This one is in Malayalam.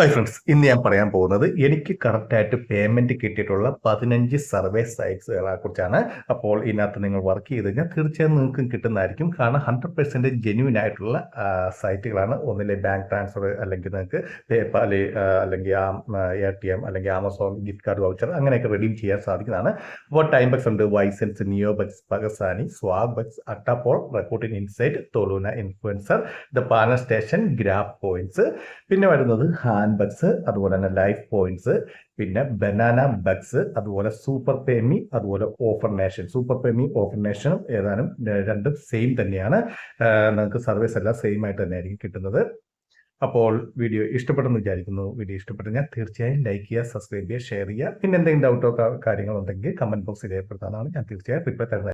ഹായ് ഫ്രണ്ട്സ്, ഇന്ന് ഞാൻ പറയാൻ പോകുന്നത് എനിക്ക് കറക്റ്റായിട്ട് പേയ്മെന്റ് കിട്ടിയിട്ടുള്ള 15 സർവേ സൈറ്റ്സുകളെ കുറിച്ചാണ്. അപ്പോൾ ഇതിനകത്ത് നിങ്ങൾ വർക്ക് ചെയ്ത് കഴിഞ്ഞാൽ തീർച്ചയായും നിങ്ങൾക്കും കിട്ടുന്നതായിരിക്കും. കാരണം 100% ജെന്യൂൻ ആയിട്ടുള്ള സൈറ്റുകളാണ്. ഒന്നിലെ ബാങ്ക് ട്രാൻസ്ഫർ, അല്ലെങ്കിൽ നിങ്ങൾക്ക് പേപ്പാൽ, അല്ലെങ്കിൽ ATM, അല്ലെങ്കിൽ ആമസോൺ ഗിഫ്റ്റ് കാർഡ് വൗച്ചർ അങ്ങനെയൊക്കെ റെഡീം ചെയ്യാൻ സാധിക്കുന്നതാണ്. അപ്പോൾ ടൈം ബക്സ് ഉണ്ട്, വൈസെൻസ്, നിയോ ബക്സ്, പകസാനി, സ്വാഗ് ബക്സ്, അട്ടാപോൾ, റെക്കോർഡിൻ insight, Toluna influencer, the panel station, graph points, പിന്നെ വരുന്നത് ഹാൻഡ് ബക്സ്, അതുപോലെ തന്നെ ലൈഫ് പോയിന്റ്സ്, പിന്നെ ബനാന ബക്സ്, അതുപോലെ സൂപ്പർ പേമി, അതുപോലെ offer nation. Super pay me offer നേഷനും ഏതാനും രണ്ടും സെയിം തന്നെയാണ്. നിങ്ങൾക്ക് സർവീസ് എല്ലാം സെയിം ആയിട്ട് തന്നെ ആയിരിക്കും കിട്ടുന്നത്. അപ്പോൾ വീഡിയോ ഇഷ്ടപ്പെട്ടെന്ന് വിചാരിക്കുന്നു. വീഡിയോ ഇഷ്ടപ്പെട്ടെങ്കിൽ തീർച്ചയായും ലൈക്ക് ചെയ്യുക, സബ്സ്ക്രൈബ് ചെയ്യുക, ഷെയർ ചെയ്യുക. പിന്നെ എന്തെങ്കിലും ഡൗട്ടോ കാര്യങ്ങളുണ്ടെങ്കിൽ കമന്റ് ബോക്സിൽ രേഖപ്പെടുത്താനാണ്. ഞാൻ തീർച്ചയായും റിപ്ലൈ തരുന്നത്.